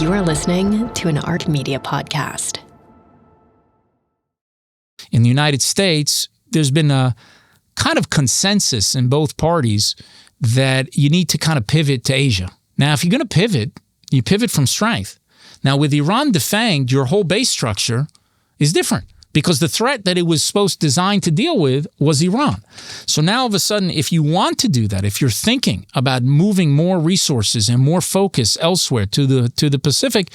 You are listening to an Ark Media podcast. In the United States, there's been a kind of consensus in both parties that you need to kind of pivot to Asia. Now, if you're going to pivot, you pivot from strength. Now, with Iran defanged, your whole base structure is different because the threat that it was designed to deal with was Iran. So now, all of a sudden, if you want to do that, if you're thinking about moving more resources and more focus elsewhere to the Pacific,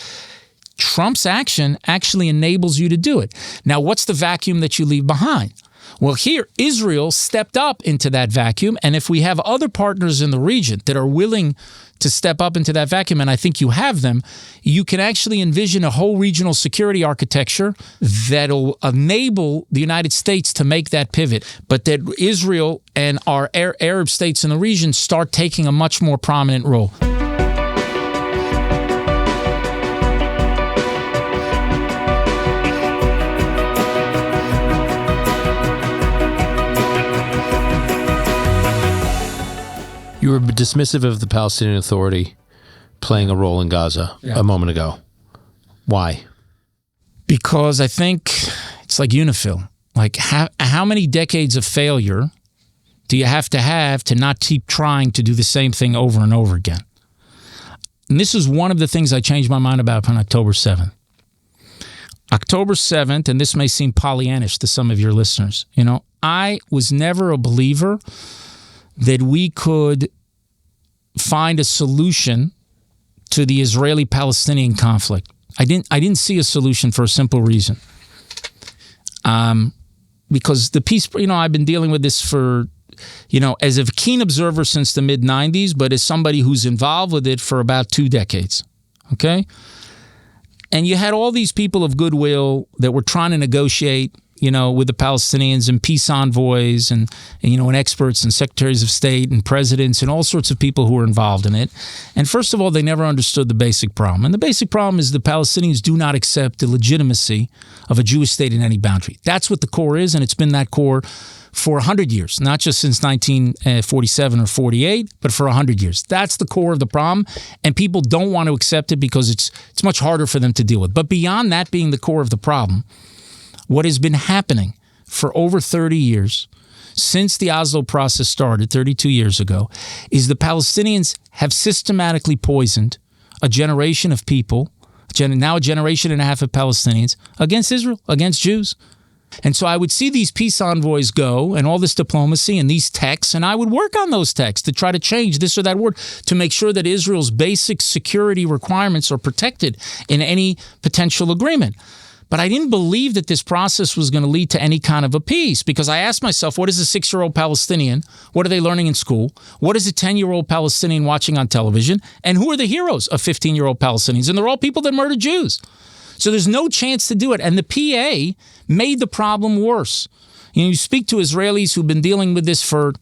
Trump's action actually enables you to do it. Now, what's the vacuum that you leave behind? Well, here, Israel stepped up into that vacuum, and if we have other partners in the region that are willing to step up into that vacuum, and I think you have them, you can actually envision a whole regional security architecture that'll enable the United States to make that pivot, but that Israel and our Arab states in the region start taking a much more prominent role. You were dismissive of the Palestinian Authority playing a role in Gaza a moment ago. Why? Because I think it's like UNIFIL. Like, how many decades of failure do you have to not keep trying to do the same thing over and over again? And this is one of the things I changed my mind about on October 7th. October 7th, and this may seem Pollyannish to some of your listeners, I was never a believer that we could find a solution to the Israeli-Palestinian conflict. I didn't see a solution for a simple reason. Because the peace, I've been dealing with this for, as a keen observer since the mid-90s, but as somebody who's involved with it for about 2 decades, okay? And you had all these people of goodwill that were trying to negotiate, with the Palestinians and peace envoys and experts and secretaries of state and presidents and all sorts of people who were involved in it. And first of all, they never understood the basic problem. And the basic problem is the Palestinians do not accept the legitimacy of a Jewish state in any boundary. That's what the core is, and it's been that core for 100 years, not just since 1947 or 48, but for 100 years. That's the core of the problem, and people don't want to accept it because it's much harder for them to deal with. But beyond that being the core of the problem, what has been happening for over 30 years, since the Oslo process started 32 years ago, is the Palestinians have systematically poisoned a generation of people, now a generation and a half of Palestinians, against Israel, against Jews. And so I would see these peace envoys go and all this diplomacy and these texts, and I would work on those texts to try to change this or that word to make sure that Israel's basic security requirements are protected in any potential agreement. But I didn't believe that this process was going to lead to any kind of a peace, because I asked myself, what is a 6-year-old Palestinian? What are they learning in school? What is a 10-year-old Palestinian watching on television? And who are the heroes of 15-year-old Palestinians? And they're all people that murdered Jews. So there's no chance to do it. And the PA made the problem worse. You speak to Israelis who've been dealing with this for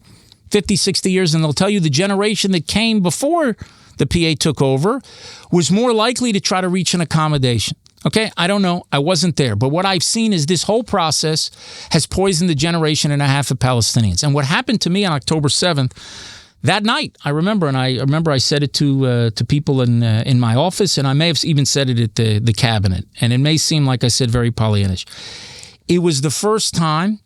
50, 60 years, and they'll tell you the generation that came before the PA took over was more likely to try to reach an accommodation. Okay, I don't know. I wasn't there. But what I've seen is this whole process has poisoned the generation and a half of Palestinians. And what happened to me on October 7th, that night, I remember I said it to people in my office, and I may have even said it at the cabinet. And it may seem like I said very Pollyannish. It was the first time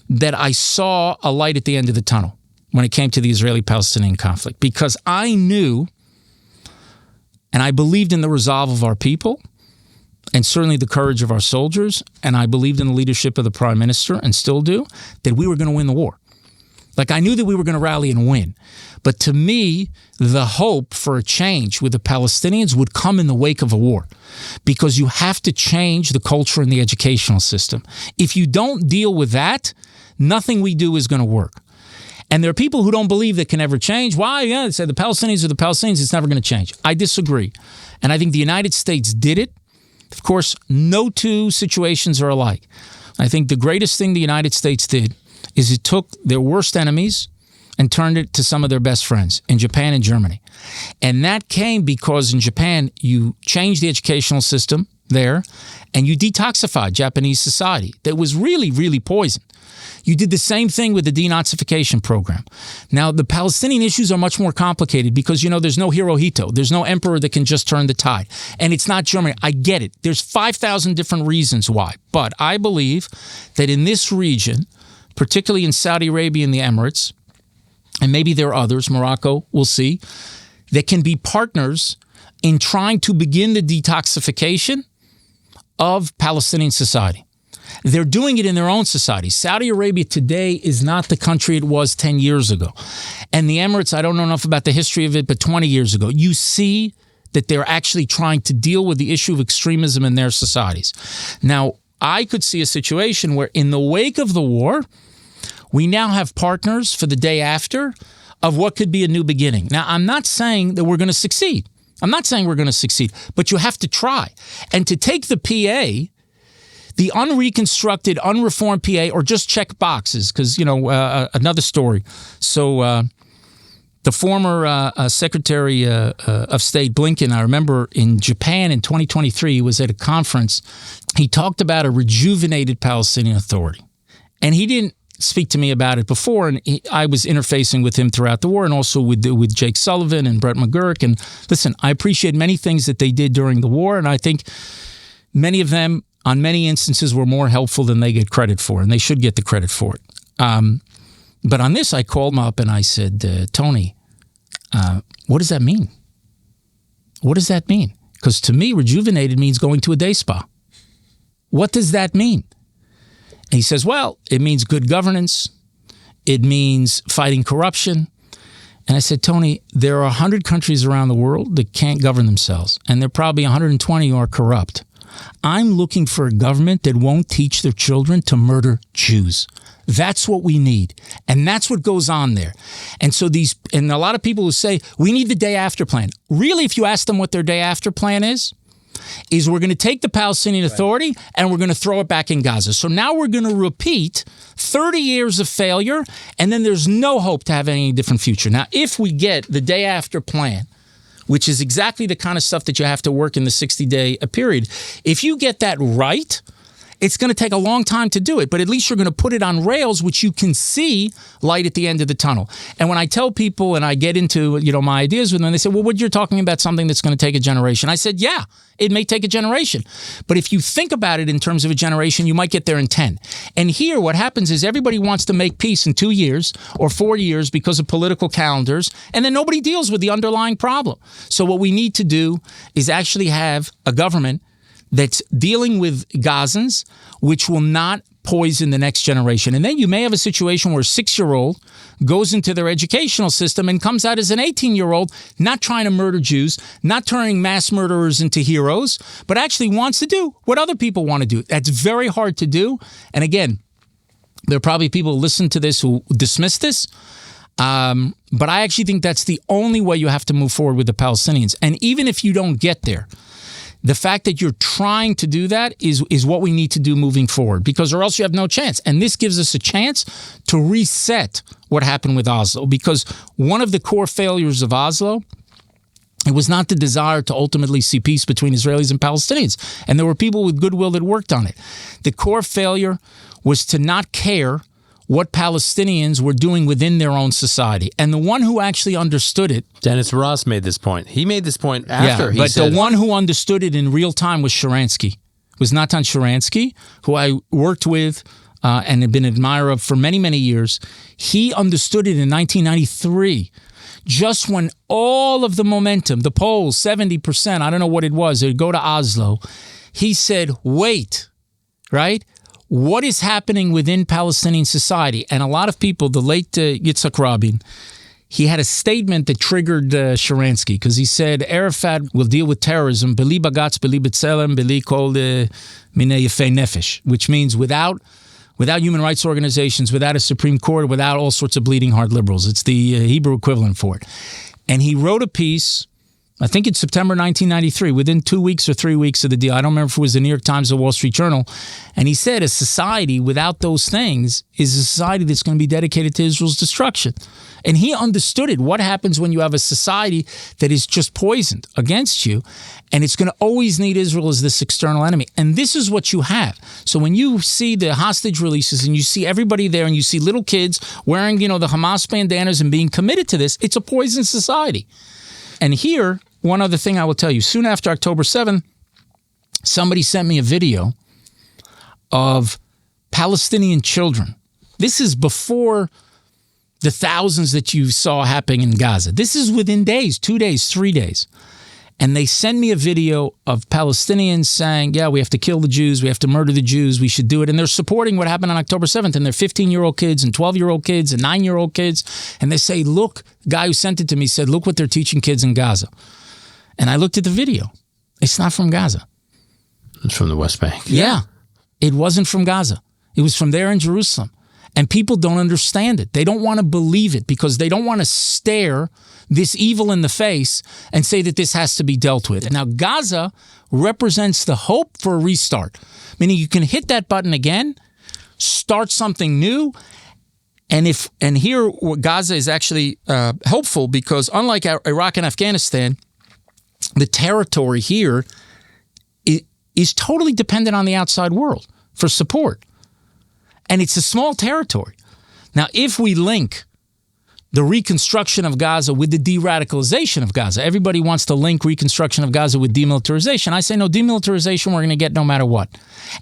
that I saw a light at the end of the tunnel when it came to the Israeli-Palestinian conflict, because I knew and I believed in the resolve of our people, and certainly the courage of our soldiers, and I believed in the leadership of the prime minister, and still do, that we were going to win the war. Like, I knew that we were going to rally and win. But to me, the hope for a change with the Palestinians would come in the wake of a war, because you have to change the culture and the educational system. If you don't deal with that, nothing we do is going to work. And there are people who don't believe that can ever change. Why? Yeah, they say the Palestinians are the Palestinians. It's never going to change. I disagree. And I think the United States did it. Of course, no two situations are alike. I think the greatest thing the United States did is it took their worst enemies and turned it to some of their best friends in Japan and Germany. And that came because in Japan, you changed the educational system there, and you detoxified Japanese society that was really, really poisoned. You did the same thing with the denazification program. Now, the Palestinian issues are much more complicated because, there's no Hirohito. There's no emperor that can just turn the tide. And it's not Germany. I get it. There's 5,000 different reasons why. But I believe that in this region, particularly in Saudi Arabia and the Emirates, and maybe there are others, Morocco, we'll see, that can be partners in trying to begin the detoxification of Palestinian society. They're doing it in their own society. Saudi Arabia today is not the country it was 10 years ago. And the Emirates, I don't know enough about the history of it, but 20 years ago. You see that they're actually trying to deal with the issue of extremism in their societies. Now, I could see a situation where in the wake of the war, we now have partners for the day after of what could be a new beginning. Now, I'm not saying that we're going to succeed. But you have to try. And to take the PA, the unreconstructed, unreformed PA, or just check boxes, because, another story. So the former Secretary of State Blinken, I remember in Japan in 2023, he was at a conference. He talked about a rejuvenated Palestinian Authority. And he didn't speak to me about it before, and I was interfacing with him throughout the war and also with Jake Sullivan and Brett McGurk. And listen, I appreciate many things that they did during the war, and I think many of them, on many instances, were more helpful than they get credit for, and they should get the credit for it. But on this, I called him up and I said, Tony, what does that mean? What does that mean? Because to me, rejuvenated means going to a day spa. What does that mean? And he says, well, it means good governance. It means fighting corruption. And I said, Tony, there are 100 countries around the world that can't govern themselves, and there are probably 120 who are corrupt. I'm looking for a government that won't teach their children to murder Jews. That's what we need. And that's what goes on there. And so and a lot of people who say, we need the day after plan. Really, if you ask them what their day after plan is we're going to take the Palestinian Authority and we're going to throw it back in Gaza. So now we're going to repeat 30 years of failure, and then there's no hope to have any different future. Now, if we get the day after plan, which is exactly the kind of stuff that you have to work in the 60-day period, if you get that right, it's going to take a long time to do it, but at least you're going to put it on rails, which you can see light at the end of the tunnel. And when I tell people and I get into my ideas with them, they say, well, what you're talking about something that's going to take a generation. I said, yeah, it may take a generation. But if you think about it in terms of a generation, you might get there in 10. And here what happens is everybody wants to make peace in 2 years or 4 years because of political calendars, and then nobody deals with the underlying problem. So what we need to do is actually have a government that's dealing with Gazans, which will not poison the next generation. And then you may have a situation where a 6-year-old goes into their educational system and comes out as an 18-year-old, not trying to murder Jews, not turning mass murderers into heroes, but actually wants to do what other people want to do. That's very hard to do. And again, there are probably people who listen to this who dismiss this. But I actually think that's the only way you have to move forward with the Palestinians. And even if you don't get there, the fact that you're trying to do that is what we need to do moving forward, because or else you have no chance. And this gives us a chance to reset what happened with Oslo, because one of the core failures of Oslo, it was not the desire to ultimately see peace between Israelis and Palestinians. And there were people with goodwill that worked on it. The core failure was to not care what Palestinians were doing within their own society. And the one who actually understood it... Dennis Ross made this point. He made this point after he said... But the one who understood it in real time was Sharansky. It was Natan Sharansky, who I worked with and had been an admirer of for many, many years. He understood it in 1993, just when all of the momentum, the polls, 70%, I don't know what it was, it would go to Oslo. He said, wait, right? What is happening within Palestinian society? And a lot of people, the late Yitzhak Rabin, he had a statement that triggered Sharansky, because he said, Arafat will deal with terrorism, beli bagatz, beli b'tselem, beli kol minei yefei nefesh, which means without human rights organizations, without a Supreme Court, without all sorts of bleeding heart liberals. It's the Hebrew equivalent for it. And he wrote a piece I think it's September 1993, within 2 weeks or 3 weeks of the deal. I don't remember if it was the New York Times or Wall Street Journal. And he said a society without those things is a society that's going to be dedicated to Israel's destruction. And he understood it. What happens when you have a society that is just poisoned against you, and it's going to always need Israel as this external enemy. And this is what you have. So when you see the hostage releases and you see everybody there and you see little kids wearing, the Hamas bandanas and being committed to this, it's a poisoned society. And here, one other thing I will tell you. Soon after October 7th, somebody sent me a video of Palestinian children. This is before the thousands that you saw happening in Gaza. This is within days, 2 days, 3 days. And they send me a video of Palestinians saying, yeah, we have to kill the Jews, we have to murder the Jews, we should do it. And they're supporting what happened on October 7th. And they're 15-year-old kids and 12-year-old kids and 9-year-old kids. And they say, look, the guy who sent it to me said, look what they're teaching kids in Gaza. And I looked at the video. It's not from Gaza. It's from the West Bank. Yeah. It wasn't from Gaza. It was from there in Jerusalem. And people don't understand it. They don't want to believe it because they don't want to stare this evil in the face and say that this has to be dealt with. Now, Gaza represents the hope for a restart, meaning you can hit that button again, start something new. And here Gaza is actually helpful because unlike Iraq and Afghanistan, the territory here is totally dependent on the outside world for support. And it's a small territory. Now, if we link the reconstruction of Gaza with the de-radicalization of Gaza, everybody wants to link reconstruction of Gaza with demilitarization. I say, no, demilitarization we're going to get no matter what.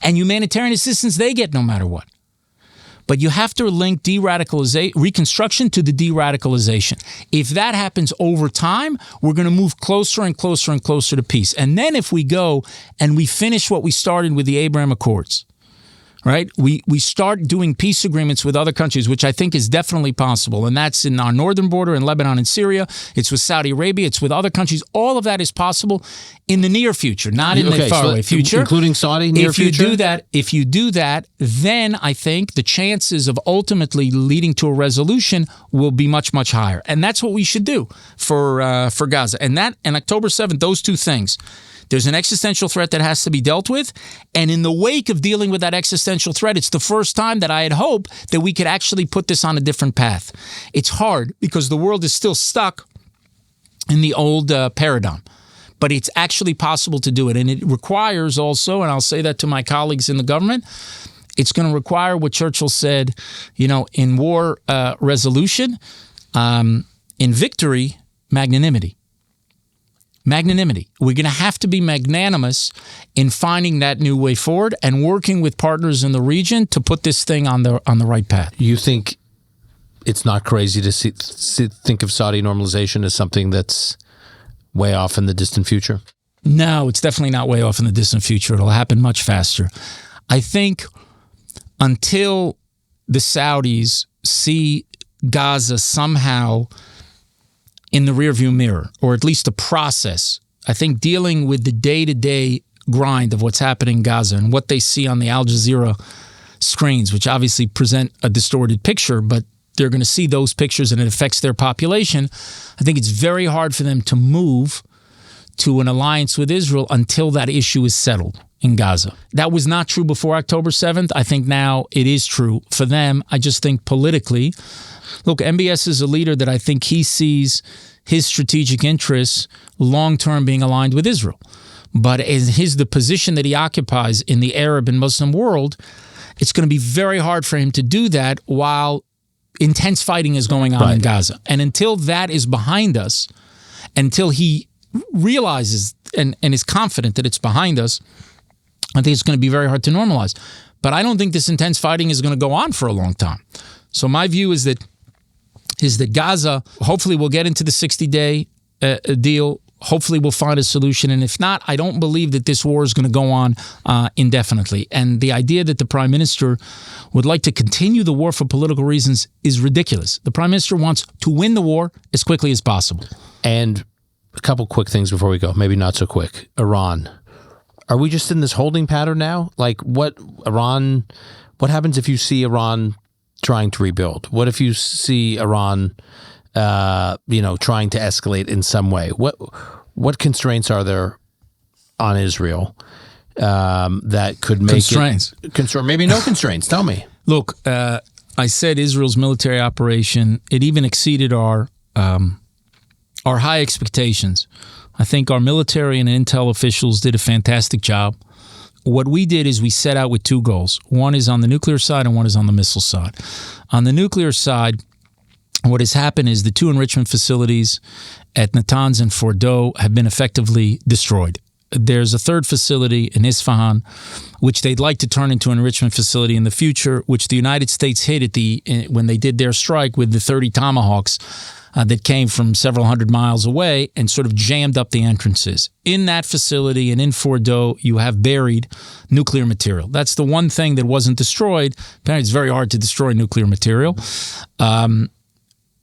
And humanitarian assistance, they get no matter what. But you have to link reconstruction to the de-radicalization. If that happens over time, we're going to move closer and closer and closer to peace. And then if we go and we finish what we started with the Abraham Accords, right? We start doing peace agreements with other countries, which I think is definitely possible. And that's in our northern border in Lebanon and Syria. It's with Saudi Arabia. It's with other countries. All of that is possible in the near future, not in the faraway future. Including Saudi near future? If you do that, then I think the chances of ultimately leading to a resolution will be much, much higher. And that's what we should do for Gaza. And October 7th, those two things. There's an existential threat that has to be dealt with. And in the wake of dealing with that existential threat, it's the first time that I had hoped that we could actually put this on a different path. It's hard because the world is still stuck in the old paradigm. But it's actually possible to do it. And it requires also, and I'll say that to my colleagues in the government, it's going to require what Churchill said, in war, resolution, in victory, magnanimity. Magnanimity. We're going to have to be magnanimous in finding that new way forward and working with partners in the region to put this thing on the right path. You think it's not crazy to think of Saudi normalization as something that's way off in the distant future? No, it's definitely not way off in the distant future. It'll happen much faster. I think until the Saudis see Gaza somehow in the rearview mirror, or at least a process. I think dealing with the day-to-day grind of what's happening in Gaza and what they see on the Al Jazeera screens, which obviously present a distorted picture, but they're going to see those pictures and it affects their population. I think it's very hard for them to move to an alliance with Israel until that issue is settled in Gaza. That was not true before October 7th. I think now it is true for them. I just think politically, look, MBS is a leader that I think he sees his strategic interests long-term being aligned with Israel. But as the position that he occupies in the Arab and Muslim world, it's going to be very hard for him to do that while intense fighting is going on in Gaza. And until that is behind us, until he realizes and is confident that it's behind us, I think it's going to be very hard to normalize. But I don't think this intense fighting is going to go on for a long time. So my view is that Gaza, hopefully we'll get into the 60-day deal. Hopefully we'll find a solution. And if not, I don't believe that this war is going to go on indefinitely. And the idea that the Prime Minister would like to continue the war for political reasons is ridiculous. The Prime Minister wants to win the war as quickly as possible. And a couple quick things before we go. Maybe not so quick. Iran. Are we just in this holding pattern now? Like what happens if you see Iran trying to rebuild? What if you see Iran, trying to escalate in some way? what constraints are there on Israel that could make constraints? Maybe no constraints. Tell me. Look, I said Israel's military operation, it even exceeded our high expectations. I think our military and intel officials did a fantastic job. What we did is we set out with two goals. One is on the nuclear side and one is on the missile side. On the nuclear side, what has happened is the two enrichment facilities at Natanz and Fordo have been effectively destroyed. There's a third facility in Isfahan, which they'd like to turn into an enrichment facility in the future, which the United States hit when they did their strike with the 30 Tomahawks that came from several hundred miles away and sort of jammed up the entrances. In that facility and in Fordo, you have buried nuclear material. That's the one thing that wasn't destroyed. Apparently, it's very hard to destroy nuclear material.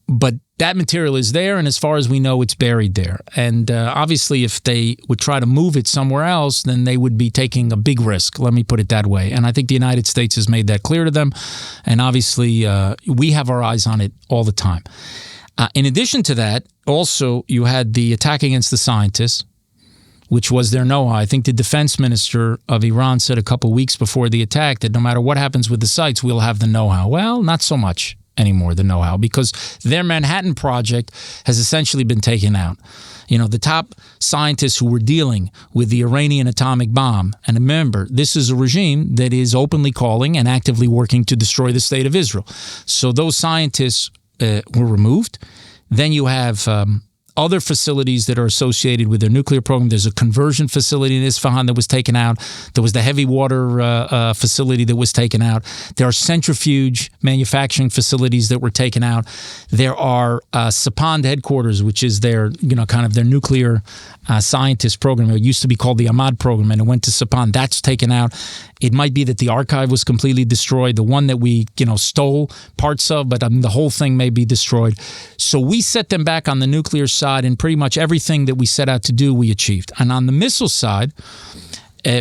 But that material is there, and as far as we know, it's buried there. And obviously, if they would try to move it somewhere else, then they would be taking a big risk, let me put it that way. And I think the United States has made that clear to them. And obviously, we have our eyes on it all the time. In addition to that, also, you had the attack against the scientists, which was their know-how. I think the defense minister of Iran said a couple weeks before the attack that no matter what happens with the sites, we'll have the know-how. Well, not so much anymore, the know-how, because their Manhattan project has essentially been taken out. You know, the top scientists who were dealing with the Iranian atomic bomb, and remember, this is a regime that is openly calling and actively working to destroy the state of Israel. So those scientists were removed. Then you have other facilities that are associated with their nuclear program. There's a conversion facility in Isfahan that was taken out. There was the heavy water facility that was taken out. There are centrifuge manufacturing facilities that were taken out. There are Sapand headquarters, which is their, kind of their nuclear scientist program. It used to be called the Ahmad program, and it went to Sapand. That's taken out. It might be that the archive was completely destroyed, the one that we, stole parts of, but the whole thing may be destroyed. So we set them back on the nuclear side, and pretty much everything that we set out to do, we achieved. And on the missile side,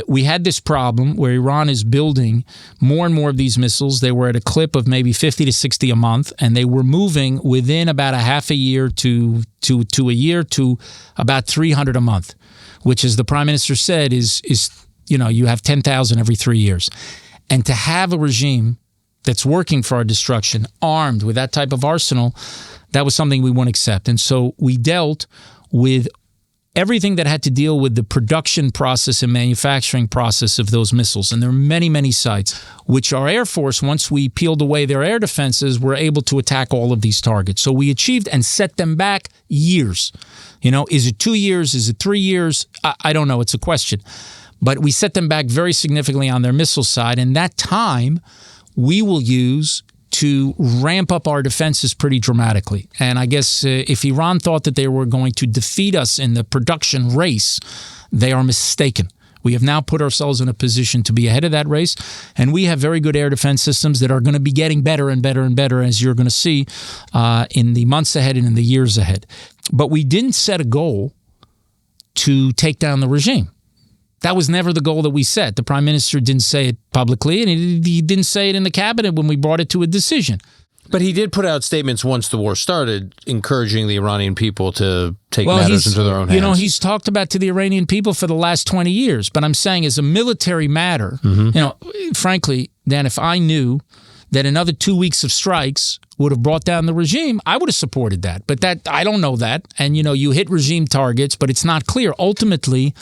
we had this problem where Iran is building more and more of these missiles. They were at a clip of maybe 50 to 60 a month, and they were moving within about a half a year to a year to about 300 a month, which, as the prime minister said, is you have 10,000 every 3 years. And to have a regime that's working for our destruction, armed with that type of arsenal, that was something we wouldn't accept. And so we dealt with everything that had to deal with the production process and manufacturing process of those missiles. And there are many, many sites which our Air Force, once we peeled away their air defenses, were able to attack all of these targets. So we achieved and set them back years. Is it 2 years? Is it 3 years? I don't know. It's a question. But we set them back very significantly on their missile side. And that time we will use to ramp up our defenses pretty dramatically. And I guess if Iran thought that they were going to defeat us in the production race, they are mistaken. We have now put ourselves in a position to be ahead of that race, and we have very good air defense systems that are going to be getting better and better and better, as you're going to see in the months ahead and in the years ahead. But we didn't set a goal to take down the regime. That was never the goal that we set. The prime minister didn't say it publicly, and he didn't say it in the cabinet when we brought it to a decision. But he did put out statements once the war started, encouraging the Iranian people to take matters into their own hands. He's talked about to the Iranian people for the last 20 years. But I'm saying as a military matter, frankly, Dan, if I knew that another 2 weeks of strikes would have brought down the regime, I would have supported that. But that I don't know that. And, you hit regime targets, but it's not clear. Ultimately,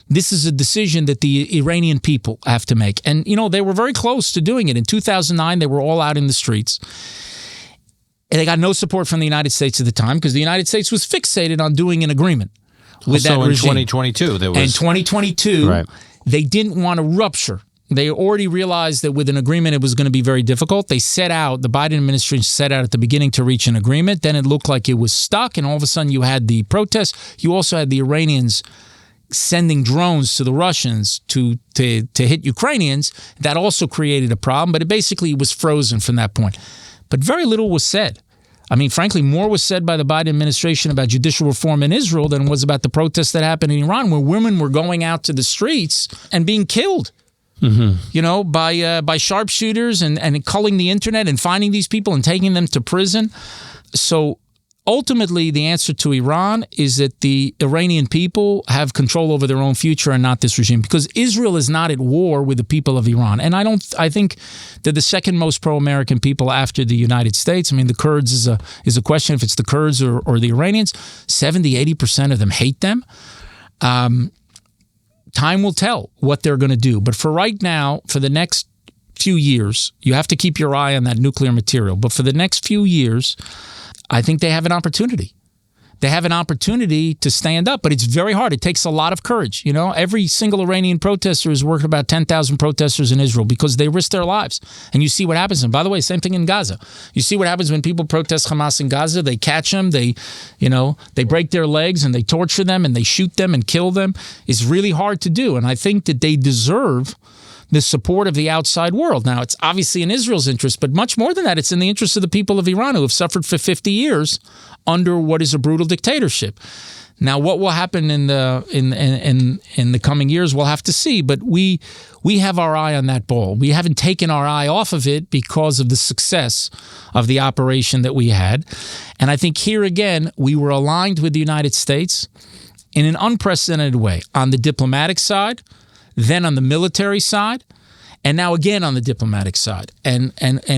this is a decision that the Iranian people have to make. And, they were very close to doing it. In 2009, they were all out in the streets. And they got no support from the United States at the time because the United States was fixated on doing an agreement with that regime. In 2022, there was... In 2022, right. They didn't want to rupture. They already realized that with an agreement, it was going to be very difficult. They set out, the Biden administration set out at the beginning to reach an agreement. Then it looked like it was stuck. And all of a sudden, you had the protests. You also had the Iranians sending drones to the Russians to hit Ukrainians. That also created a problem, but it basically was frozen from that point. But very little was said. I mean, frankly, more was said by the Biden administration about judicial reform in Israel than was about the protests that happened in Iran, where women were going out to the streets and being killed, by sharpshooters and culling the internet and finding these people and taking them to prison. So ultimately, the answer to Iran is that the Iranian people have control over their own future and not this regime, because Israel is not at war with the people of Iran. And I think they're the second most pro-American people after the United States. I mean, the Kurds is a question if it's the Kurds or the Iranians. 70-80% of them hate them. Time will tell what they're going to do. But for right now, for the next few years, you have to keep your eye on that nuclear material. But for the next few years, I think they have an opportunity. They have an opportunity to stand up, but it's very hard. It takes a lot of courage. Every single Iranian protester is worth about 10,000 protesters in Israel because they risk their lives. And you see what happens. And by the way, same thing in Gaza. You see what happens when people protest Hamas in Gaza. They catch them, they break their legs and they torture them and they shoot them and kill them. It's really hard to do. And I think that they deserve the support of the outside world. Now, it's obviously in Israel's interest, but much more than that, it's in the interest of the people of Iran who have suffered for 50 years under what is a brutal dictatorship. Now, what will happen in the coming years, we'll have to see. But we have our eye on that ball. We haven't taken our eye off of it because of the success of the operation that we had. And I think here again, we were aligned with the United States in an unprecedented way on the diplomatic side, then on the military side, and now again on the diplomatic side. And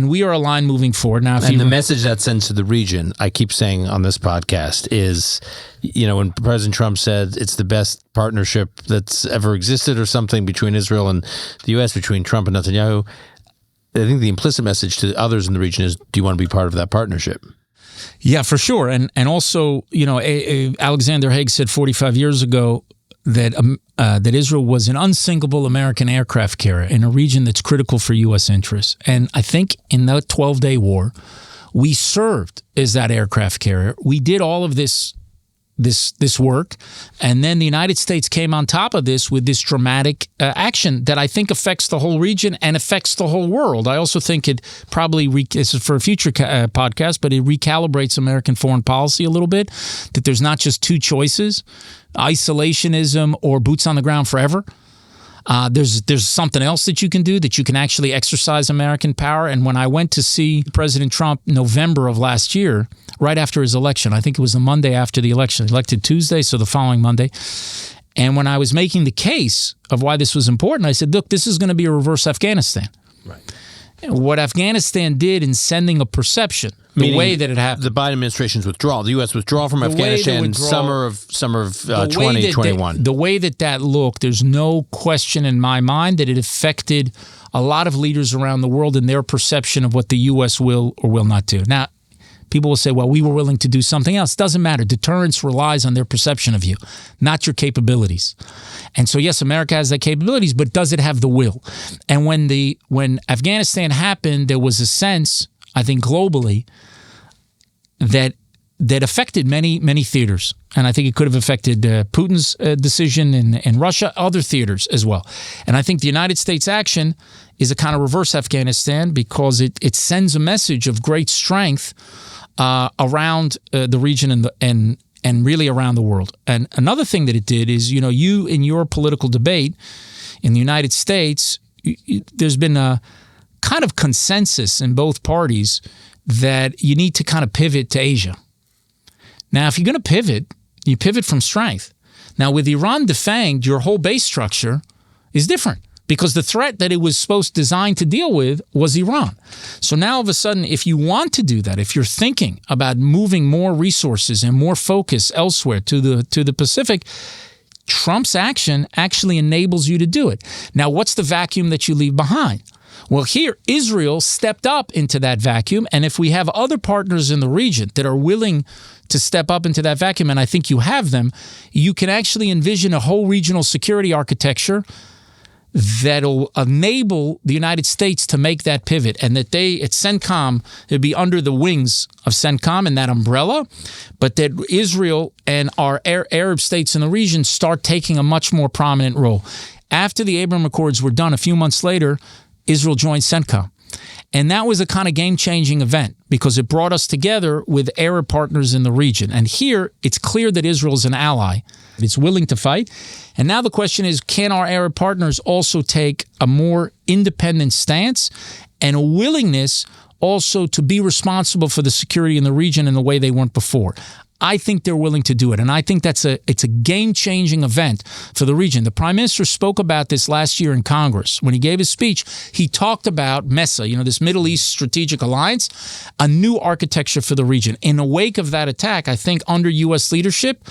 we are aligned moving forward. Now, the message that sends to the region, I keep saying on this podcast, is, when President Trump said it's the best partnership that's ever existed or something between Israel and the U.S., between Trump and Netanyahu, I think the implicit message to others in the region is, do you want to be part of that partnership? Yeah, for sure. And also, Alexander Haig said 45 years ago that Israel was an unsinkable American aircraft carrier in a region that's critical for U.S. interests. And I think in that 12-day war, we served as that aircraft carrier. We did all of this work, and then the United States came on top of this with this dramatic action that I think affects the whole region and affects the whole world. I also think it probably, this is for a future podcast, but it recalibrates American foreign policy a little bit, that there's not just two choices, isolationism or boots on the ground forever. There's something else that you can do, that you can actually exercise American power. And when I went to see President Trump November of last year, right after his election, I think it was the Monday after the election, elected Tuesday, so the following Monday. And when I was making the case of why this was important, I said, look, this is going to be a reverse Afghanistan. Right. What Afghanistan did in sending a perception, the way that it happened. The Biden administration's withdrawal, the U.S. withdrawal from Afghanistan, summer of 2021. The way that looked, there's no question in my mind that it affected a lot of leaders around the world in their perception of what the U.S. will or will not do. Now, people will say, well, we were willing to do something else. Doesn't matter. Deterrence relies on their perception of you, not your capabilities. And so, yes, America has the capabilities, but does it have the will? And when Afghanistan happened, there was a sense, I think globally, that affected many theaters. And I think it could have affected Putin's decision in Russia, other theaters as well. And I think the United States action is a kind of reverse Afghanistan because it sends a message of great strength around the region and really around the world. And another thing that it did is, you in your political debate in the United States, there's been a kind of consensus in both parties that you need to kind of pivot to Asia. Now, if you're going to pivot, you pivot from strength. Now, with Iran defanged, your whole base structure is different because the threat that it was designed to deal with was Iran. So now, all of a sudden, if you want to do that, if you're thinking about moving more resources and more focus elsewhere to the Pacific, Trump's action actually enables you to do it. Now, what's the vacuum that you leave behind? Well, here, Israel stepped up into that vacuum, and if we have other partners in the region that are willing to step up into that vacuum, and I think you have them, you can actually envision a whole regional security architecture that'll enable the United States to make that pivot, and that at CENTCOM, it'd be under the wings of CENTCOM and that umbrella, but that Israel and our Arab states in the region start taking a much more prominent role. After the Abraham Accords were done, a few months later, Israel joined CENTCOM. And that was a kind of game-changing event because it brought us together with Arab partners in the region. And here, it's clear that Israel is an ally. It's willing to fight. And now the question is, can our Arab partners also take a more independent stance and a willingness also to be responsible for the security in the region in the way they weren't before. I think they're willing to do it, and I think it's a game-changing event for the region. The Prime Minister spoke about this last year in Congress. When he gave his speech, he talked about MESA, this Middle East Strategic Alliance, a new architecture for the region. In the wake of that attack, I think under U.S. leadership,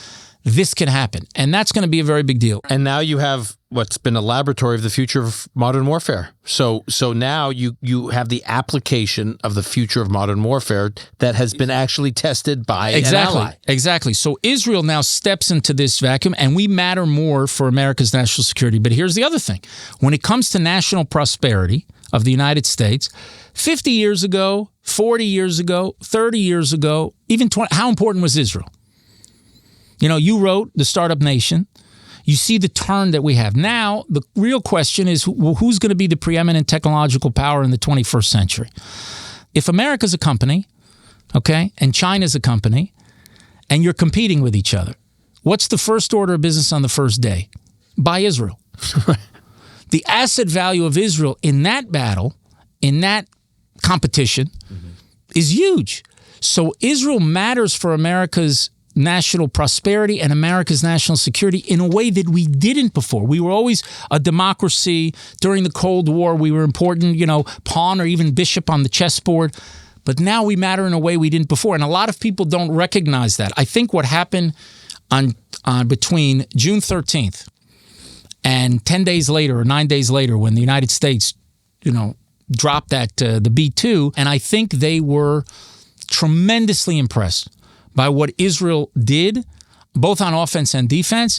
this can happen, and that's going to be a very big deal. And now you have what's been a laboratory of the future of modern warfare. So now you have the application of the future of modern warfare that has been actually tested by an ally. Exactly. So Israel now steps into this vacuum, and we matter more for America's national security. But here's the other thing. When it comes to national prosperity of the United States, 50 years ago, 40 years ago, 30 years ago, even 20, how important was Israel? You wrote The Startup Nation. You see the turn that we have. Now, the real question is who's going to be the preeminent technological power in the 21st century? If America's a company, okay, and China's a company, and you're competing with each other, what's the first order of business on the first day? Buy Israel. The asset value of Israel in that battle, in that competition, is huge. So Israel matters for America's national prosperity and America's national security in a way that we didn't before. We were always a democracy. During the Cold War, we were important, pawn or even bishop on the chessboard. But now we matter in a way we didn't before. And a lot of people don't recognize that. I think what happened on between June 13th and 10 days later or 9 days later when the United States, dropped the B-2, and I think they were tremendously impressed by what Israel did, both on offense and defense,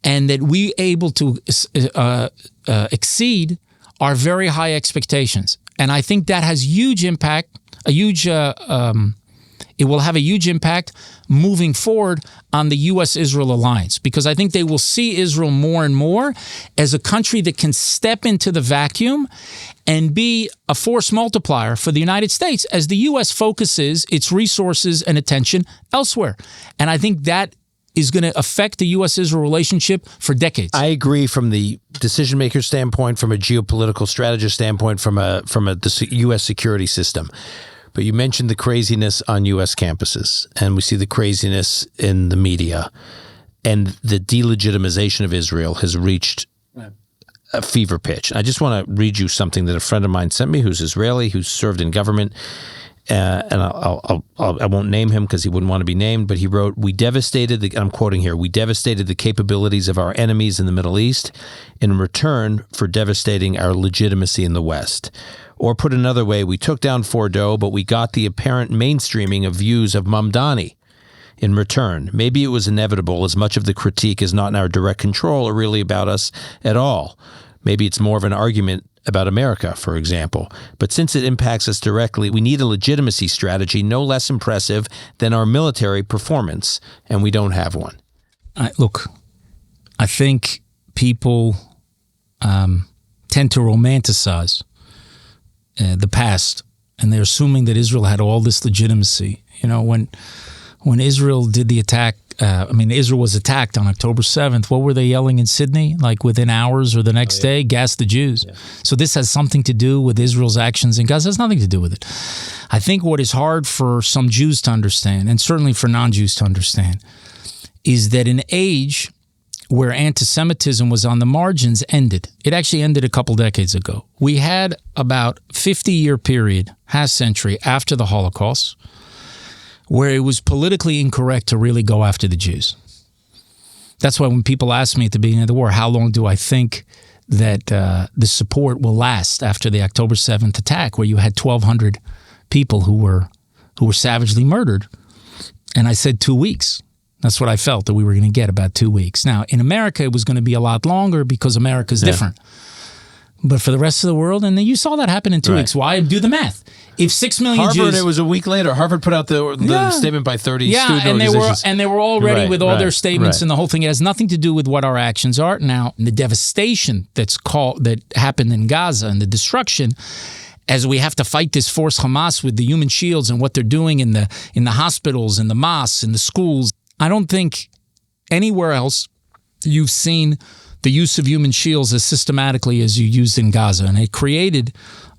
and that we able to exceed our very high expectations. And I think that has huge impact, it will have a huge impact moving forward on the U.S.-Israel alliance, because I think they will see Israel more and more as a country that can step into the vacuum and be a force multiplier for the United States as the U.S. focuses its resources and attention elsewhere. And I think that is going to affect the U.S.-Israel relationship for decades. I agree from the decision-maker standpoint, from a geopolitical strategist standpoint, from the U.S. security system. But you mentioned the craziness on U.S. campuses, and we see the craziness in the media, and the delegitimization of Israel has reached a fever pitch. I just want to read you something that a friend of mine sent me who's Israeli, who's served in government, and I won't name him because he wouldn't want to be named, but he wrote, I'm quoting here, "We devastated the capabilities of our enemies in the Middle East in return for devastating our legitimacy in the West. Or put another way, we took down Fordo, but we got the apparent mainstreaming of views of Mamdani in return. Maybe it was inevitable, as much of the critique is not in our direct control or really about us at all. Maybe it's more of an argument about America, for example. But since it impacts us directly, we need a legitimacy strategy no less impressive than our military performance, and we don't have one." Look, I think people tend to romanticize the past, and they're assuming that Israel had all this legitimacy. When Israel did the attack, Israel was attacked on October 7th. What were they yelling in Sydney? Like within hours or the next day, gas the Jews. Yeah. So this has something to do with Israel's actions in Gaza. It has nothing to do with it. I think what is hard for some Jews to understand, and certainly for non-Jews to understand, is that an age where anti-Semitism was on the margins ended. It actually ended a couple decades ago. We had about 50-year period, half century after the Holocaust, where it was politically incorrect to really go after the Jews. That's why when people ask me at the beginning of the war, how long do I think that the support will last after the October 7th attack, where you had 1,200 people who were savagely murdered? And I said 2 weeks. That's what I felt that we were going to get, about 2 weeks. Now, in America, it was going to be a lot longer because America's different. But for the rest of the world, and then you saw that happen in 2 weeks. Why? Do the math. If 6 million Harvard, Jews... it was a week later. Harvard put out the statement by 30 student organizations. And they were all ready with all their statements and the whole thing. It has nothing to do with what our actions are. Now, the devastation that happened in Gaza and the destruction, as we have to fight this force Hamas with the human shields and what they're doing in the hospitals, in the mosques, in the schools, I don't think anywhere else you've seen the use of human shields as systematically as you used in Gaza. And it created,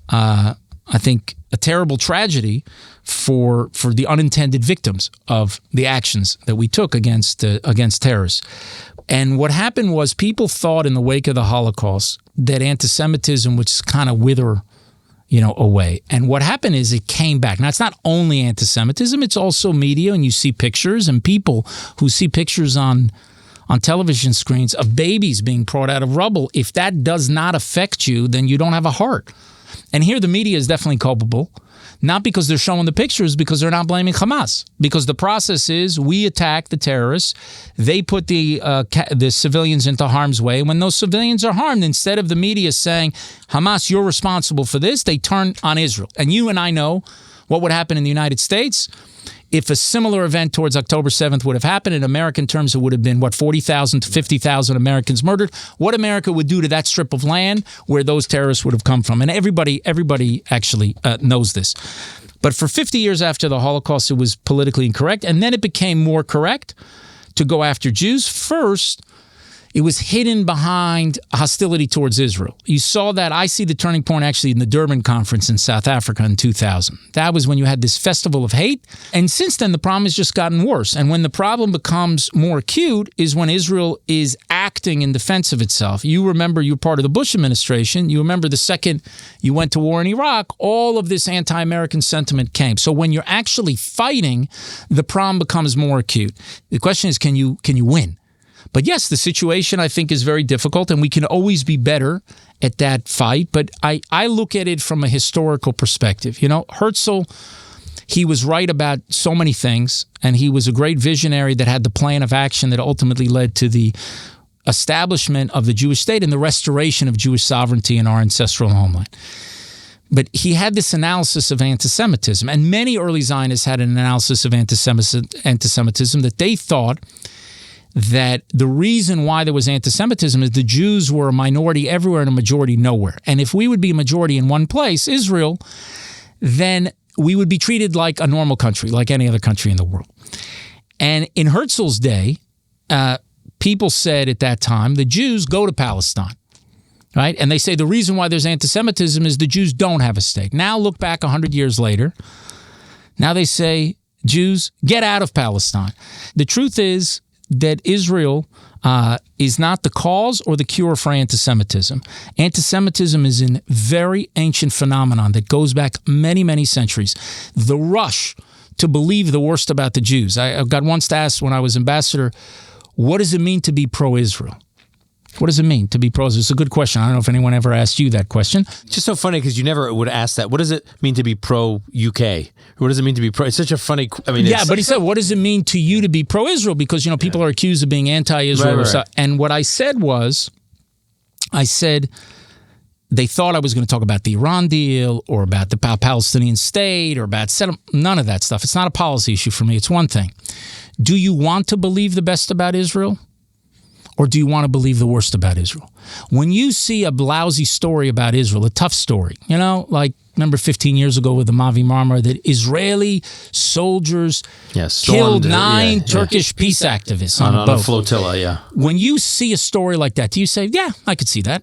I think, a terrible tragedy for the unintended victims of the actions that we took against terrorists. And what happened was people thought in the wake of the Holocaust that anti-Semitism would just kind of wither, away. And what happened is it came back. Now, it's not only anti-Semitism, it's also media, and you see pictures, and people who see pictures on television screens of babies being brought out of rubble. If that does not affect you, then you don't have a heart. And here the media is definitely culpable, not because they're showing the pictures, because they're not blaming Hamas. Because the process is we attack the terrorists, they put the civilians into harm's way. When those civilians are harmed, instead of the media saying, Hamas, you're responsible for this, they turn on Israel. And you and I know what would happen in the United States. If a similar event towards October 7th would have happened, in American terms, it would have been, 40,000 to 50,000 Americans murdered. What America would do to that strip of land where those terrorists would have come from. And everybody actually knows this. But for 50 years after the Holocaust, it was politically incorrect. And then it became more correct to go after Jews. First, it was hidden behind hostility towards Israel. You saw that. I see the turning point actually in the Durban conference in South Africa in 2000. That was when you had this festival of hate. And since then, the problem has just gotten worse. And when the problem becomes more acute is when Israel is acting in defense of itself. You remember you were part of the Bush administration. You remember the second you went to war in Iraq, all of this anti-American sentiment came. So when you're actually fighting, the problem becomes more acute. The question is, can you win? But yes, the situation, I think, is very difficult, and we can always be better at that fight. But I look at it from a historical perspective. Herzl, he was right about so many things, and he was a great visionary that had the plan of action that ultimately led to the establishment of the Jewish state and the restoration of Jewish sovereignty in our ancestral homeland. But he had this analysis of anti-Semitism, and many early Zionists had an analysis of anti-Semitism that they thought that the reason why there was anti-Semitism is the Jews were a minority everywhere and a majority nowhere. And if we would be a majority in one place, Israel, then we would be treated like a normal country, like any other country in the world. And in Herzl's day, people said at that time, the Jews go to Palestine, right? And they say the reason why there's anti-Semitism is the Jews don't have a state. Now look back 100 years later. Now they say, Jews, get out of Palestine. The truth is that Israel is not the cause or the cure for anti-Semitism. Anti-Semitism is a very ancient phenomenon that goes back many, many centuries. The rush to believe the worst about the Jews. I got once asked when I was ambassador, what does it mean to be pro-Israel? What does it mean to be pro-Israel? It's a good question. I don't know if anyone ever asked you that question. It's just so funny because you never would ask that. What does it mean to be pro-UK? What does it mean to be pro? It's such a funny... Yeah, but he said, what does it mean to you to be pro-Israel? Because, people are accused of being anti-Israel. Right. And what I said was, they thought I was going to talk about the Iran deal or about the Palestinian state or about none of that stuff. It's not a policy issue for me. It's one thing. Do you want to believe the best about Israel? Or do you want to believe the worst about Israel? When you see a lousy story about Israel, a tough story, like remember 15 years ago with the Mavi Marmara that Israeli soldiers killed 9 Turkish peace activists on a flotilla, yeah. When you see a story like that, do you say, yeah, I could see that?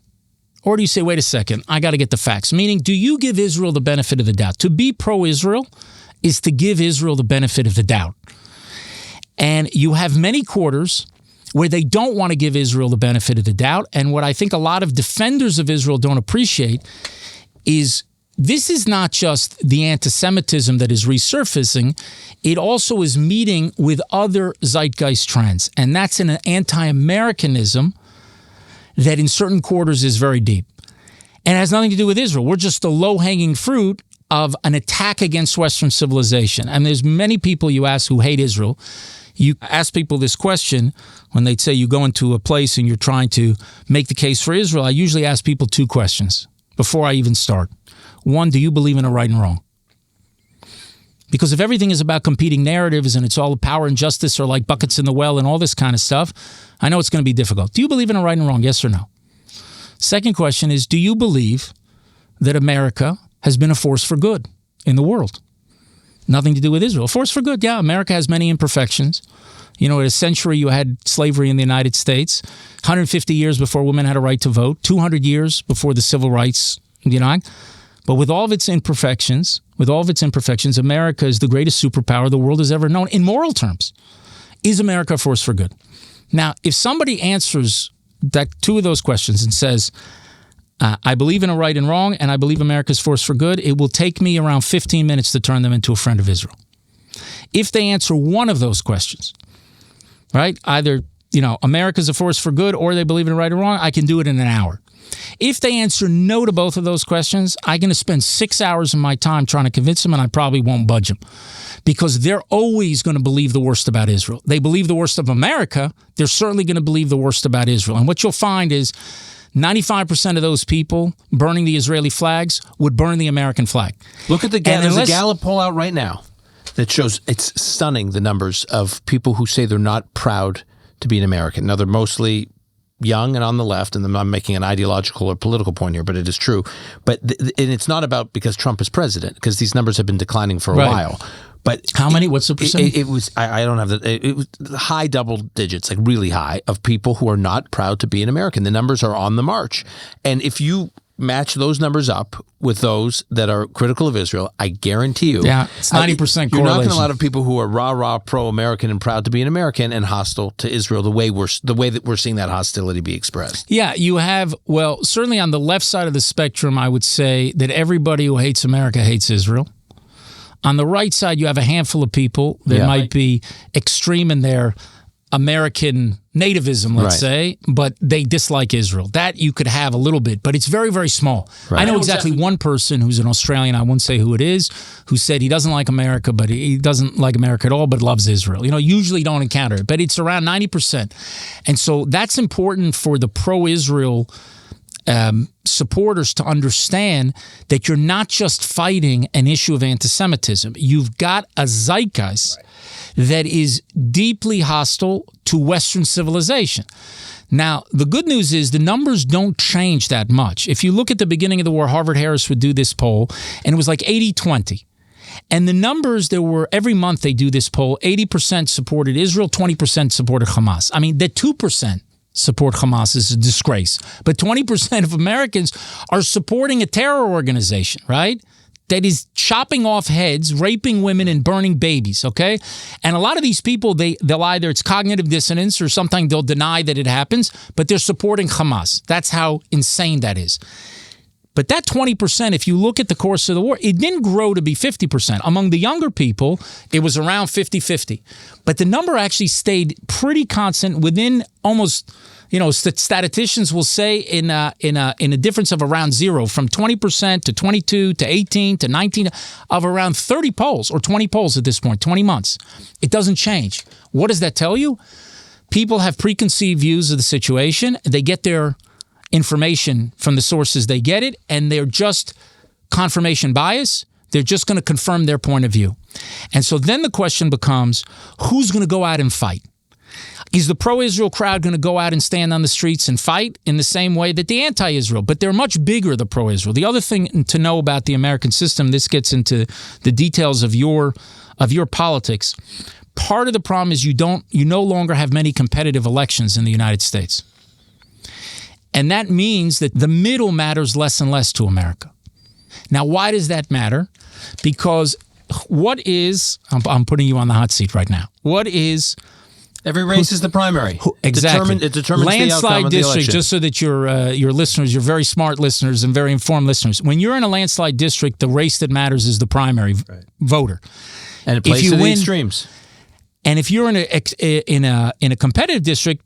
Or do you say, wait a second, I got to get the facts? Meaning, do you give Israel the benefit of the doubt? To be pro-Israel is to give Israel the benefit of the doubt. And you have many quarters where they don't want to give Israel the benefit of the doubt. And what I think a lot of defenders of Israel don't appreciate is this is not just the anti-Semitism that is resurfacing. It also is meeting with other zeitgeist trends. And that's an anti-Americanism that in certain quarters is very deep. And it has nothing to do with Israel. We're just the low-hanging fruit of an attack against Western civilization. And there's many people you ask who hate Israel. You ask people this question when they'd say you go into a place and you're trying to make the case for Israel. I usually ask people 2 questions before I even start. One, do you believe in a right and wrong? Because if everything is about competing narratives and it's all power and justice or like buckets in the well and all this kind of stuff, I know it's going to be difficult. Do you believe in a right and wrong? Yes or no? Second question is, do you believe that America has been a force for good in the world? Nothing to do with Israel. Force for good, yeah. America has many imperfections. In a century you had slavery in the United States, 150 years before women had a right to vote, 200 years before the civil rights, But with all of its imperfections, America is the greatest superpower the world has ever known in moral terms. Is America a force for good? Now, if somebody answers that two of those questions and says, I believe in a right and wrong, and I believe America's force for good, it will take me around 15 minutes to turn them into a friend of Israel. If they answer one of those questions, right, either, America's a force for good or they believe in a right or wrong, I can do it in an hour. If they answer no to both of those questions, I'm going to spend 6 hours of my time trying to convince them, and I probably won't budge them because they're always going to believe the worst about Israel. They believe the worst of America. They're certainly going to believe the worst about Israel. And what you'll find is 95% of those people burning the Israeli flags would burn the American flag. Look at there's a Gallup poll out right now that shows it's stunning, the numbers of people who say they're not proud to be an American. Now, they're mostly young and on the left, and I'm not making an ideological or political point here, but it is true. But and it's not about because Trump is president, because these numbers have been declining for a while. But how many? What's the percentage? It was, I don't have it was high double digits, like really high, of people who are not proud to be an American. The numbers are on the march. And if you match those numbers up with those that are critical of Israel, I guarantee you. Yeah, it's 90% correlation. You're not getting a lot of people who are rah-rah pro-American and proud to be an American and hostile to Israel the way that we're seeing that hostility be expressed. Yeah, you have, well, certainly on the left side of the spectrum, I would say that everybody who hates America hates Israel. On the right side, you have a handful of people that might be extreme in their American nativism, let's say, but they dislike Israel. That you could have a little bit, but it's very, very small. Right. I know exactly one person who's an Australian, I won't say who it is, who said he doesn't like America, but he doesn't like America at all, but loves Israel. Usually don't encounter it, but it's around 90%. And so that's important for the pro-Israel supporters to understand that you're not just fighting an issue of anti-Semitism. You've got a zeitgeist that is deeply hostile to Western civilization. Now, the good news is the numbers don't change that much. If you look at the beginning of the war, Harvard-Harris would do this poll, and it was like 80-20. And the numbers, every month they do this poll, 80% supported Israel, 20% supported Hamas. I mean, the 2% support Hamas is a disgrace. But 20% of Americans are supporting a terror organization, right? That is chopping off heads, raping women, and burning babies, okay? And a lot of these people, they'll either, it's cognitive dissonance or something, they'll deny that it happens, but they're supporting Hamas. That's how insane that is. But that 20%, if you look at the course of the war, it didn't grow to be 50%. Among the younger people, it was around 50-50. But the number actually stayed pretty constant within almost, statisticians will say in a difference of around zero, from 20% to 22 to 18 to 19, of around 30 polls or 20 polls at this point, 20 months. It doesn't change. What does that tell you? People have preconceived views of the situation. They get their information from the sources they get it, and they're just confirmation bias. They're just going to confirm their point of view. And so then the question becomes, who's going to go out and fight? Is the pro-Israel crowd going to go out and stand on the streets and fight in the same way that the anti-Israel? But they're much bigger, the pro-Israel. The other thing to know about the American system, this gets into the details of your politics. Part of the problem is you no longer have many competitive elections in the United States. And that means that the middle matters less and less to America. Now, why does that matter? Because I'm putting you on the hot seat right now. What is... Every race is the primary. Exactly. It determines landslide the outcome of the district, election. just so that your listeners, your very smart listeners and very informed listeners, when you're in a landslide district, the race that matters is the primary voter. And it plays to the extremes. And if you're in a competitive district,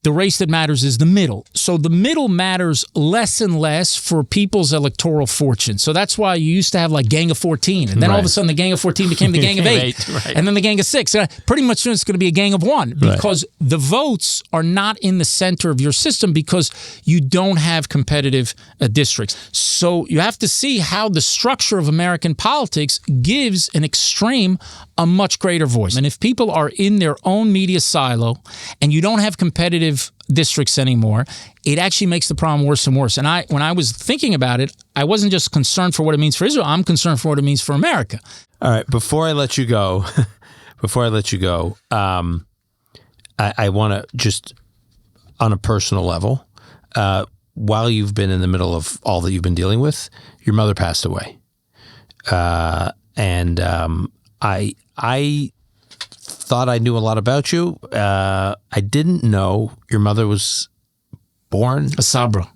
the race that matters is the middle. So the middle matters less and less for people's electoral fortune. So that's why you used to have like Gang of 14. And then all of a sudden the Gang of 14 became the Gang of 8. Right. And then the Gang of 6. Pretty much soon it's going to be a Gang of 1 because the votes are not in the center of your system because you don't have competitive districts. So you have to see how the structure of American politics gives an extreme a much greater voice. And if people are in their own media silo and you don't have competitive districts anymore, it actually makes the problem worse and worse. And when I was thinking about it, I wasn't just concerned for what it means for Israel. I'm concerned for what it means for America. All right. Before I let you go, I want to just, on a personal level, while you've been in the middle of all that you've been dealing with, your mother passed away. I thought I knew a lot about you. I didn't know your mother was born a Sabra,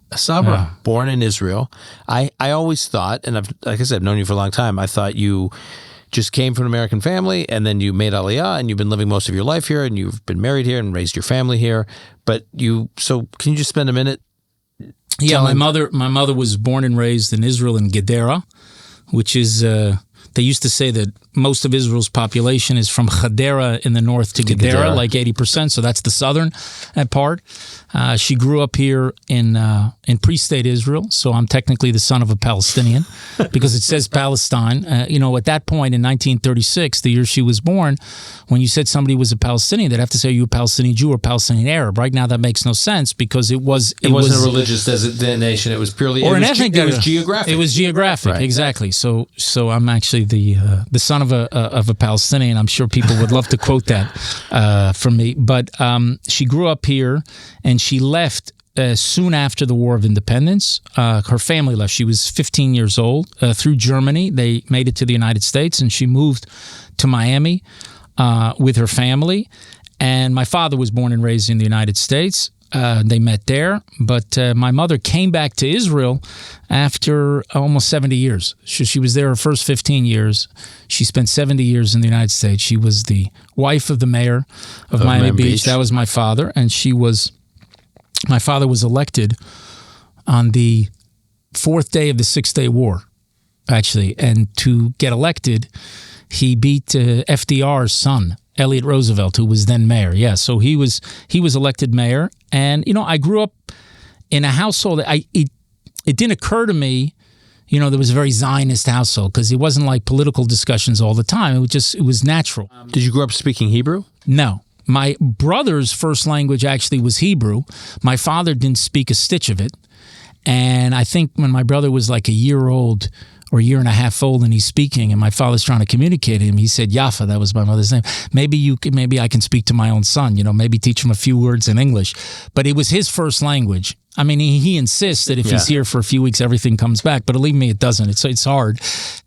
born in Israel. I always thought, and like I said, I've known you for a long time. I thought you just came from an American family, and then you made Aliyah, and you've been living most of your life here, and you've been married here and raised your family here. But so can you just spend a minute? Yeah, my mother was born and raised in Israel in Gedera, which is they used to say that most of Israel's population is from Hadera in the north to Gedera, like 80%. So that's the southern part. She grew up here in pre-state Israel. So I'm technically the son of a Palestinian because it says Palestine. At that point in 1936, the year she was born, when you said somebody was a Palestinian, they'd have to say, are you a Palestinian Jew or Palestinian Arab? Right now, that makes no sense because it wasn't a religious designation. It was purely an ethnic. It was geographic. It was geographic, right. Exactly. So I'm actually the son of a Palestinian. I'm sure people would love to quote that from me. But she grew up here, and she left soon after the War of Independence. Her family left. She was 15 years old. Through Germany, they made it to the United States, and she moved to Miami with her family. And my father was born and raised in the United States. They met there, but my mother came back to Israel after almost 70 years. She was there her first 15 years. She spent 70 years in the United States. She was the wife of the mayor of Miami Beach. That was my father, and my father was elected on the fourth day of the Six-Day War, actually. And to get elected, he beat FDR's son, Elliot Roosevelt, who was then mayor. Yeah, so he was elected mayor. And, I grew up in a household. It didn't occur to me, there was a very Zionist household because it wasn't like political discussions all the time. It was natural. Did you grow up speaking Hebrew? No. My brother's first language actually was Hebrew. My father didn't speak a stitch of it. And I think when my brother was like a year old or a year and a half old and he's speaking and my father's trying to communicate to him, he said, Yafa, that was my mother's name. Maybe I can speak to my own son, maybe teach him a few words in English. But it was his first language. I mean, he insists that if he's here for a few weeks, everything comes back. But believe me, it doesn't. It's hard.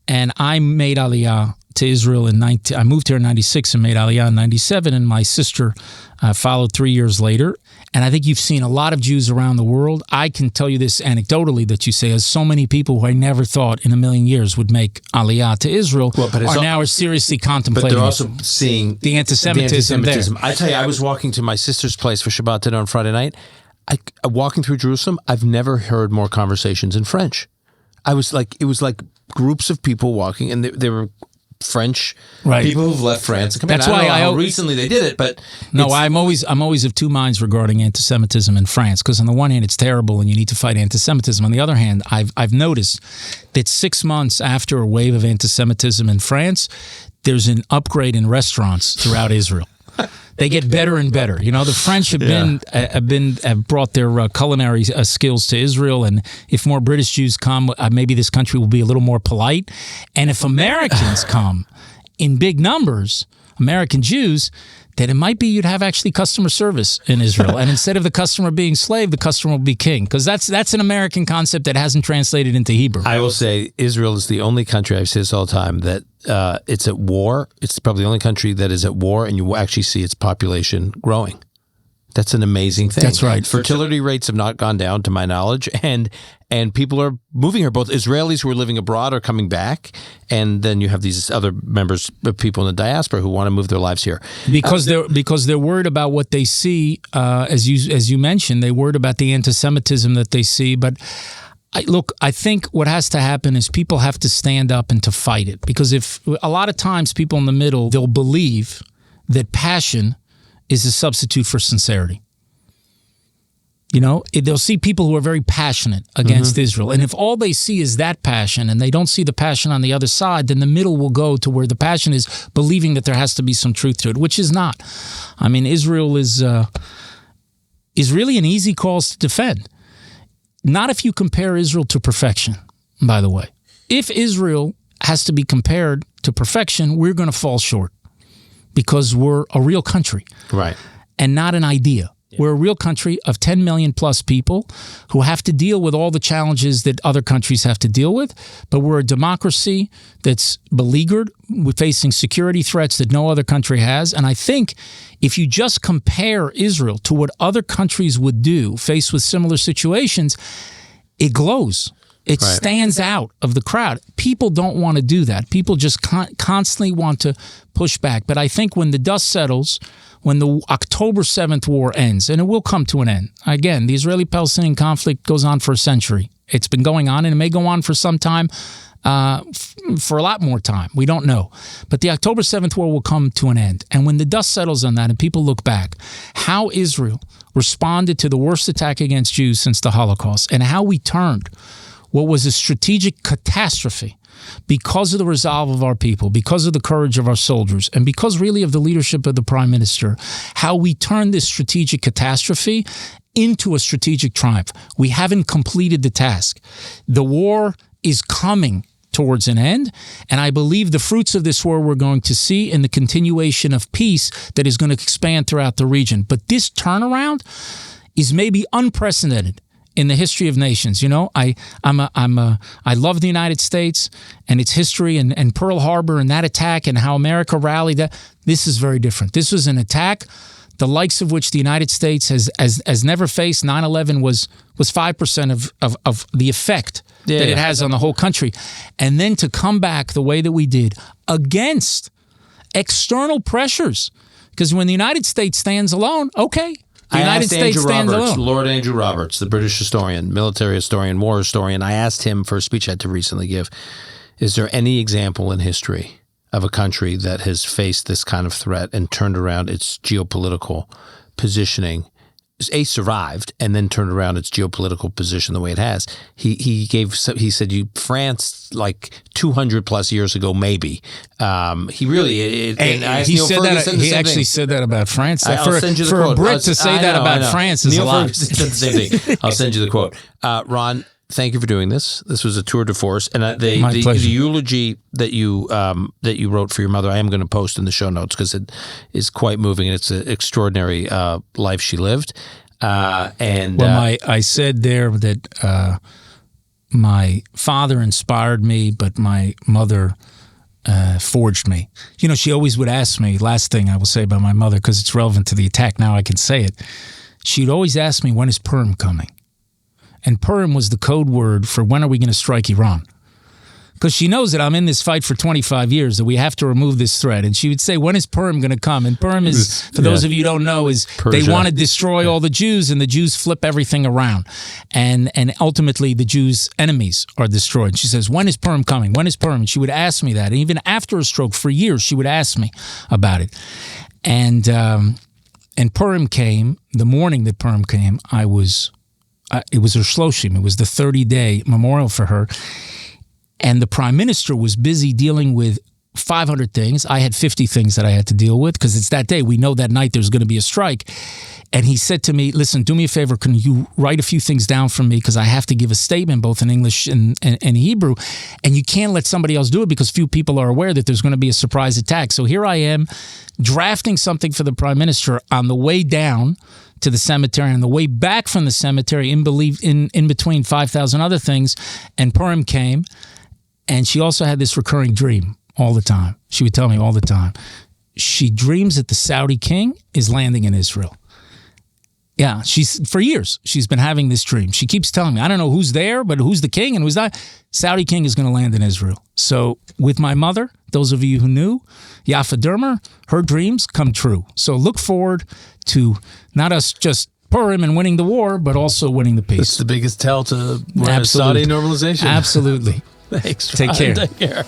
And I made Aliyah to Israel I moved here in 96 and made Aliyah in 97, and my sister followed 3 years later. And I think you've seen a lot of Jews around the world. I can tell you this anecdotally that you say, as so many people who I never thought in a million years would make Aliyah to Israel now are seriously contemplating. But they're also seeing the anti-Semitism there. I tell you, I was walking to my sister's place for Shabbat dinner on Friday night. Walking through Jerusalem, I've never heard more conversations in French. It was like groups of people walking, and they were French people who've left France. That's why how recently they did it, but no, I'm always of two minds regarding anti-Semitism in France. Because on the one hand, it's terrible, and you need to fight anti-Semitism. On the other hand, I've noticed that 6 months after a wave of anti-Semitism in France, there's an upgrade in restaurants throughout Israel. They get better and better. The French have brought their culinary skills to Israel, and if more British Jews come, maybe this country will be a little more polite. And if Americans come in big numbers, American Jews, then it might be you'd have actually customer service in Israel. And instead of the customer being slave, the customer will be king. Because that's an American concept that hasn't translated into Hebrew. I will say Israel is the only country, I've said this all the time, that it's at war. It's probably the only country that is at war, and you will actually see its population growing. That's an amazing thing. That's right. Fertility rates have not gone down, to my knowledge, and people are moving here. Both Israelis who are living abroad are coming back, and then you have these other members of people in the diaspora who want to move their lives here because they're worried about what they see. As you mentioned, they're worried about the anti-Semitism that they see, but. I think what has to happen is people have to stand up and to fight it. Because if a lot of times people in the middle, they'll believe that passion is a substitute for sincerity. They'll see people who are very passionate against Israel. And if all they see is that passion and they don't see the passion on the other side, then the middle will go to where the passion is believing that there has to be some truth to it, which is not. I mean, Israel is really an easy cause to defend. Not if you compare Israel to perfection, by the way. If Israel has to be compared to perfection, we're going to fall short because we're a real country. Right. And not an idea. We're a real country of 10 million plus people who have to deal with all the challenges that other countries have to deal with. But we're a democracy that's beleaguered. We're facing security threats that no other country has. And I think if you just compare Israel to what other countries would do faced with similar situations, it glows. It stands out of the crowd. People don't want to do that. People just constantly want to push back. But I think when the dust settles, when the October 7th war ends, and it will come to an end. Again, the Israeli-Palestinian conflict goes on for a century. It's been going on, and it may go on for some time, for a lot more time. We don't know. But the October 7th war will come to an end. And when the dust settles on that and people look back, how Israel responded to the worst attack against Jews since the Holocaust, and how we turned what was a strategic catastrophe because of the resolve of our people, because of the courage of our soldiers, and because really of the leadership of the Prime Minister, how we turned this strategic catastrophe into a strategic triumph. We haven't completed the task. The war is coming towards an end, and I believe the fruits of this war we're going to see in the continuation of peace that is going to expand throughout the region. But this turnaround is maybe unprecedented in the history of nations. You know, I love the United States and its history and Pearl Harbor and that attack and how America rallied. That this is very different. This was an attack the likes of which the United States has never faced. 9/11 was 5% of the effect that it has on the whole country. And then to come back the way that we did against external pressures, because when the United States stands alone, okay. The United States stands alone. Lord Andrew Roberts, the British historian, military historian, war historian, I asked him for a speech I had to recently give, is there any example in history of a country that has faced this kind of threat and turned around its geopolitical positioning, survived, and then turned around its geopolitical position the way it has? He said France like 200 plus years ago, maybe. He really he said that. He actually said that about France. I'll send you the quote. For a Brit to say that about France is a lot. Said the same thing. I'll send you the quote. Ron, thank you for doing this. This was a tour de force, and the eulogy that you wrote for your mother, I am going to post in the show notes because it is quite moving, and it's an extraordinary life she lived. I said there that my father inspired me, but my mother forged me. You know, she always would ask me. Last thing I will say about my mother, because it's relevant to the attack. Now I can say it. She'd always ask me, "When is Purim coming?" And Purim was the code word for when are we going to strike Iran? Because she knows that I'm in this fight for 25 years, that we have to remove this threat. And she would say, when is Purim going to come? And Purim is, for those of you who don't know, is Persia. They want to destroy all the Jews, and the Jews flip everything around. And ultimately, the Jews' enemies are destroyed. She says, when is Purim coming? When is Purim? And she would ask me that. And even after a stroke, for years, she would ask me about it. And Purim came, the morning that Purim came, it was her shloshim. It was the 30-day memorial for her. And the Prime Minister was busy dealing with 500 things. I had 50 things that I had to deal with because it's that day. We know that night there's going to be a strike. And he said to me, listen, do me a favor. Can you write a few things down for me? Because I have to give a statement both in English and Hebrew. And you can't let somebody else do it because few people are aware that there's going to be a surprise attack. So here I am drafting something for the Prime Minister on the way down to the cemetery, on the way back from the cemetery, in between 5,000 other things. And Purim came. And she also had this recurring dream all the time. She would tell me all the time. She dreams that the Saudi king is landing in Israel. Yeah, for years, she's been having this dream. She keeps telling me, I don't know who's there, but who's the king and who's not. Saudi king is going to land in Israel. So with my mother, those of you who knew, Yafa Dermer, her dreams come true. So look forward to not us just Purim and winning the war, but also winning the peace. It's the biggest tell to Saudi normalization. Absolutely. Thanks. Take care. Take care.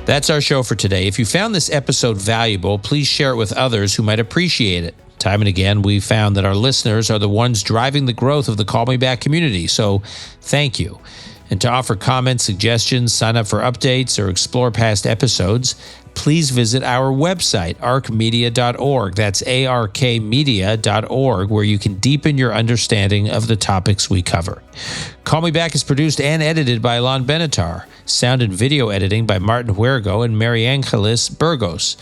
That's our show for today. If you found this episode valuable, please share it with others who might appreciate it. Time and again, we've found that our listeners are the ones driving the growth of the Call Me Back community, so thank you. And to offer comments, suggestions, sign up for updates, or explore past episodes, please visit our website, arkmedia.org. That's arkmedia.org, where you can deepen your understanding of the topics we cover. Call Me Back is produced and edited by Alon Benatar. Sound and video editing by Martin Huergo and Mary Angelis Burgos.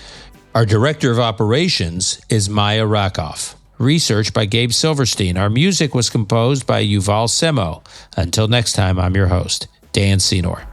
Our Director of Operations is Maya Rakoff. Research by Gabe Silverstein. Our music was composed by Yuval Semo. Until next time, I'm your host, Dan Senor.